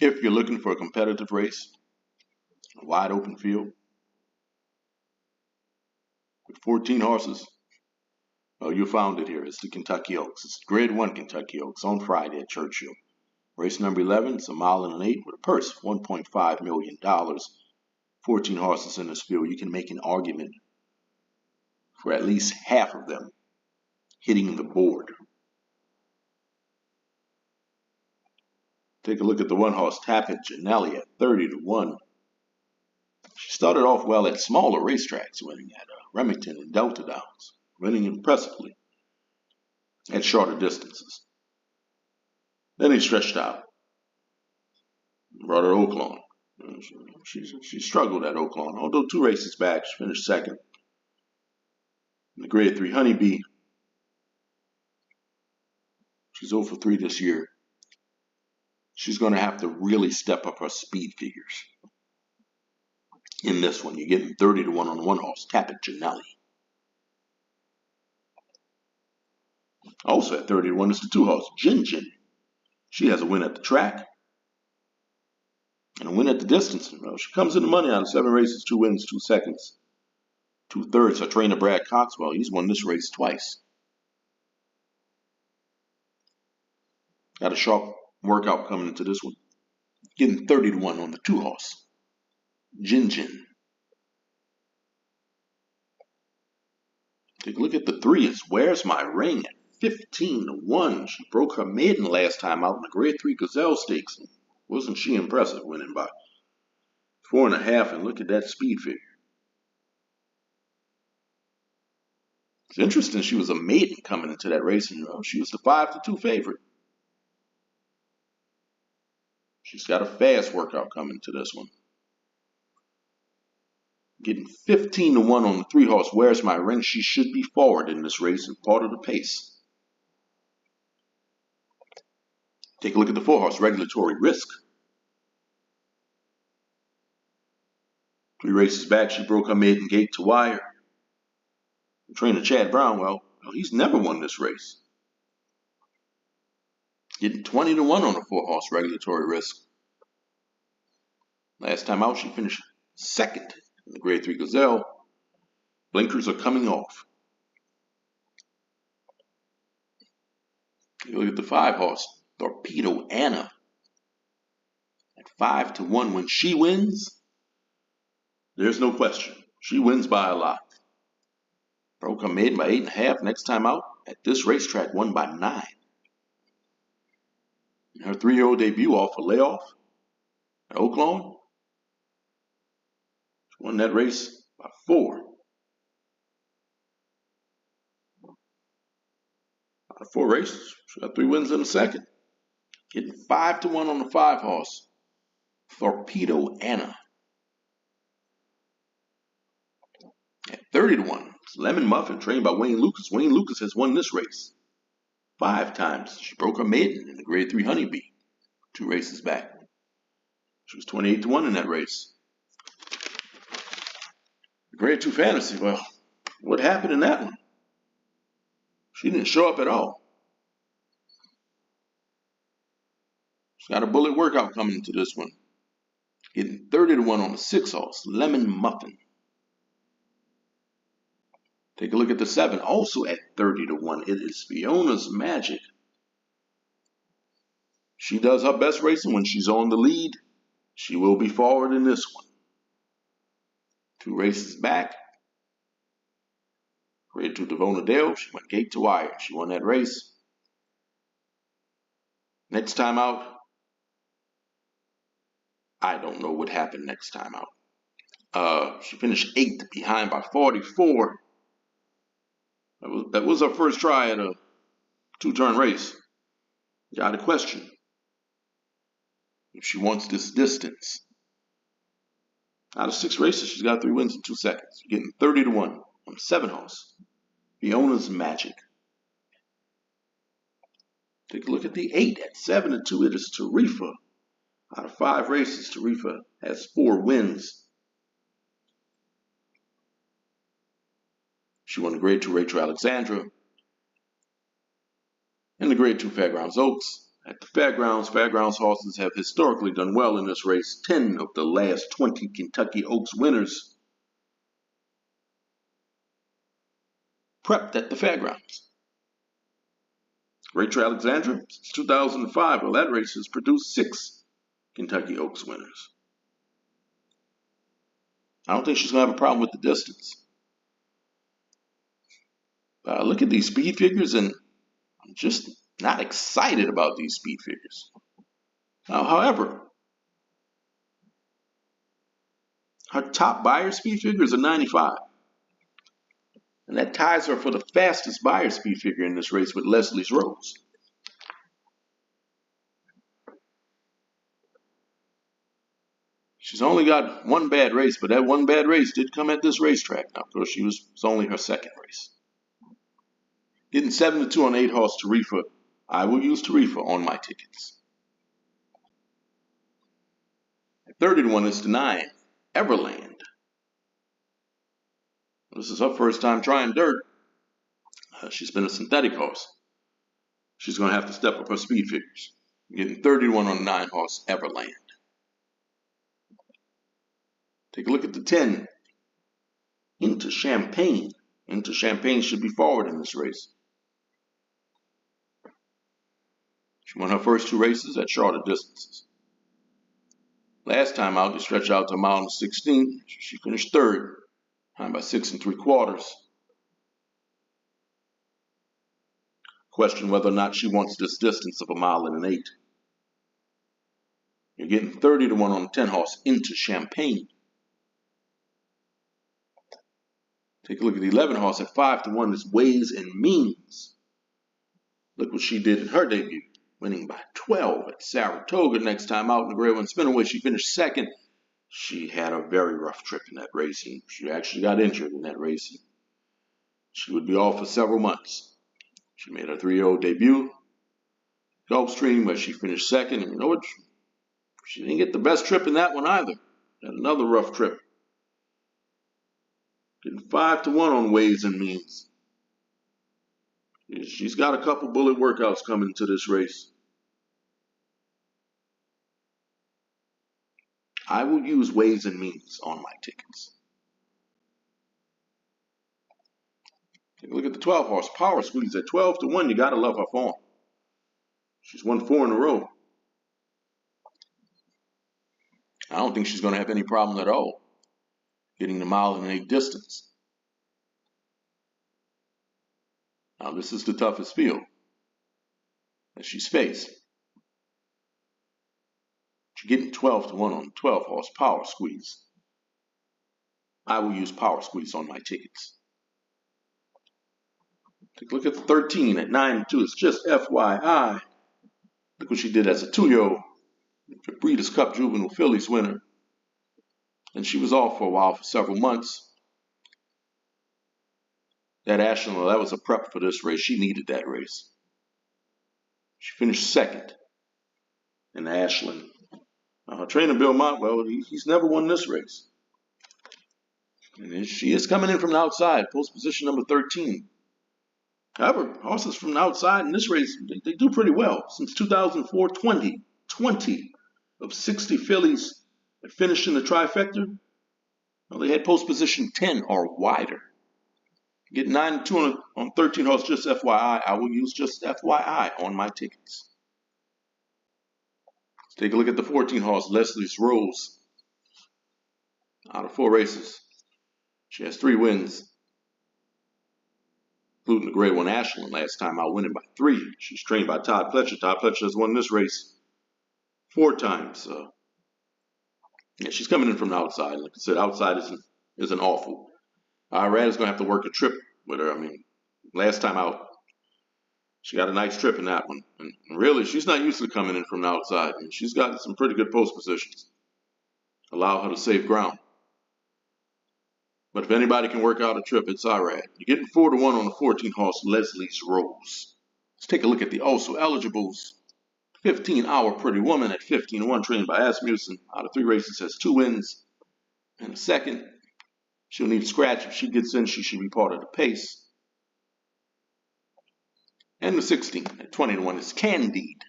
If you're looking for a competitive race, a wide open field with 14 horses, well, you found it here. It's the Kentucky Oaks. It's Grade 1 Kentucky Oaks on Friday at Churchill. Race number 11, it's a mile and an eighth with a purse of $1.5 million. 14 horses in this field. You can make an argument for at least half of them hitting the board. Take a look at the one horse, Janell, at 30-1. She started off well at smaller racetracks, winning at Remington and Delta Downs, winning impressively at shorter distances. Then he stretched out, brought her Oaklawn. She struggled at Oaklawn, although 2 races back, she finished second. In the Grade 3 Honeybee, she's 0 for 3 this year. She's going to have to really step up her speed figures. In this one, you're getting 30-1 on the one horse, Janell. Also at 30-1 is the 2 horse, Jin. She has a win at the track and a win at the distance. Well, she comes in the money out of 7 races, 2 wins, 2 seconds, 2 thirds. Her trainer, Brad Coxwell, he's won this race twice. Got a sharp workout coming into this one. Getting 30-1 on the 2 horse, Jin. Take a look at the 3. It's Where's My Ring at 15-1. She broke her maiden last time out in the Grade 3 Gazelle Stakes. Wasn't she impressive, winning by 4.5? And look at that speed figure. It's interesting she was a maiden coming into that race, and she was the 5-2 favorite. She's got a fast workout coming to this one. Getting 15-1 on the 3 horse, Where's My Ring? She should be forward in this race and part of the pace. Take a look at the 4 horse, Regulatory Risk. 3 races back, she broke her maiden gate to wire. The trainer, Chad Brown, well, he's never won this race. Getting 20-1 on the 4 horse, Regulatory Risk. Last time out, she finished second in the Grade 3 Gazelle. Blinkers are coming off. You look at the 5 horse, Torpedo Anna. At 5-1, when she wins, there's no question. She wins by a lot. Broke her maiden by 8.5. Next time out at this racetrack, won by 9. In her 3-year-old debut off a layoff at Oaklawn, she won that race by 4. Out of 4 races, she got 3 wins in a second. Getting 5-1 on the 5 horse, Torpedo Anna. At 30-1, it's Lemon Muffin, trained by Wayne Lucas. Wayne Lucas has won this race 5 times. She broke her maiden in the Grade 3 Honeybee 2 races back. She was 28-1 in that race. The Grade 2 Fantasy, well, what happened in that one? She didn't show up at all. She's got a bullet workout coming into this one. Getting 30-1 on the 6 horse, Lemon Muffin. Take a look at the 7, also at 30-1. It is Fionas Magic. She does her best racing when she's on the lead. She will be forward in this one. 2 races back. Grade 2 Devona Dale. She went gate to wire. She won that race. Next time out, I don't know what happened next time out. She finished 8th, behind by 44. That was her first try at a 2-turn race. Got a question if she wants this distance. Out of 6 races, she's got 3 wins in 2 seconds. You're getting 30-1 on 7 horse, Fionas Magic. Take a look at the 8 at 7-2. It is Tarfa. Out of 5 races, Tarfa has 4 wins. She won the Grade 2 Rachel Alexandra and the Grade 2 Fairgrounds Oaks At the fairgrounds horses have historically done well in this race. 10 of the last 20 Kentucky Oaks winners prepped at the fairgrounds. Rachel Alexandra, since 2005, well, that race has produced 6 Kentucky Oaks winners. I don't think she's going to have a problem with the distance. Look at these speed figures, and I'm just not excited about these speed figures. However, her top buyer speed figure is a 95. And that ties her for the fastest buyer speed figure in this race with Leslie's Rose. She's only got one bad race, but that one bad race did come at this racetrack. Now, of course, it's only her second race. Getting 7-2 on 8-horse Tarfa. I will use Tarfa on my tickets. At 30-1 is the 9, Everland. This is her first time trying dirt. She's been a synthetic horse. She's going to have to step up her speed figures. Getting 31 on the 9-horse Everland. Take a look at the 10, Into Champagne. Into Champagne should be forward in this race. She won her first 2 races at shorter distances. Last time out, to stretch out to a mile and 16, she finished 3rd, time by 6 3/4. Question whether or not she wants this distance of a mile and an 8. You're getting 30-1 on the 10-horse Into Champagne. Take a look at the 11-horse at 5-1. This Ways and Means. Look what she did in her debut, winning by 12 at Saratoga. Next time out in the Grade 1 Spinaway, she finished 2nd. She had a very rough trip in that race, and she actually got injured in that race. She would be off for several months. She made her 3-year-old debut, Gulfstream, where she finished 2nd. And you know what? She didn't get the best trip in that one either. Had another rough trip. Getting 5-1 on Ways and Means. She's got a couple bullet workouts coming to this race. I will use Ways and Means on my tickets. Take a look at the 12-horse Power Squeeze at 12-1. You got to love her form. She's won 4 in a row. I don't think she's going to have any problem at all getting the mile and an 8 distance. Now, this is the toughest field that she's faced. She's getting 12-1 on the 12-horse Power Squeeze. I will use Power Squeeze on my tickets. Take a look at the 13 at 9-2. It's just FYI. Look what she did as a 2-year-old. The Breeders' Cup Juvenile Fillies winner. And she was off for a while, for several months. That Ashland, that was a prep for this race. She needed that race. She finished 2nd in Ashland. Her trainer, Bill Mott, well, he's never won this race. And she is coming in from the outside, post position number 13. However, horses from the outside in this race, they do pretty well. Since 2004, 20 of 60 fillies that finished in the trifecta, well, they had post position 10 or wider. Get 9-2 on 13 horse, just FYI. I will use just FYI on my tickets. Let's take a look at the 14 horse, Leslie's Rose. Out of 4 races, she has 3 wins, including the Grade 1 Ashland last time out, winning by 3. She's trained by Todd Pletcher. Todd Pletcher has won this race 4 times. Yeah, she's coming in from the outside. Like I said, outside isn't awful. Rad's going to have to work a trip with her. I mean, last time out, she got a nice trip in that one. And really, she's not used to coming in from the outside. I mean, she's got some pretty good post positions. Allow her to save ground. But if anybody can work out a trip, it's Irad. You're getting 4-1 on the 14 horse, Leslie's Rose. Let's take a look at the also eligibles. 15-hour Pretty Woman at 15-1, trained by Asmussen. Out of 3 races, has 2 wins and a 2nd. She'll need a scratch. If she gets in, she should be part of the pace. And the 16 at 20-1 is Candid.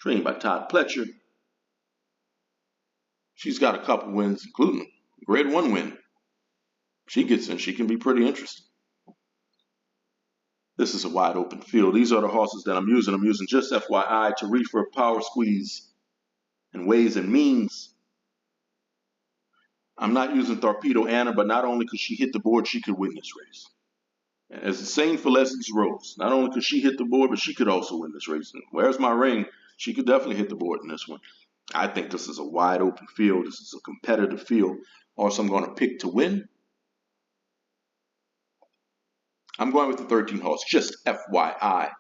trained by Todd Pletcher. She's got a couple wins, including a grade 1 win. She gets in, she can be pretty interesting. This is a wide open field. These are the horses that I'm using. I'm using just FYI, Tarfa, Power Squeeze, and Ways and Means. I'm not using Torpedo Anna, but not only could she hit the board, she could win this race. And it's the same for Lessons Rose. Not only could she hit the board, but she could also win this race. And where's my ring? She could definitely hit the board in this one. I think this is a wide open field. This is a competitive field. Horse I'm going to pick to win. I'm going with the 13 horse, just FYI,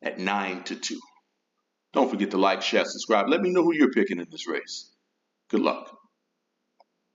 at 9-2. Don't forget to like, share, subscribe. Let me know who you're picking in this race. Good luck.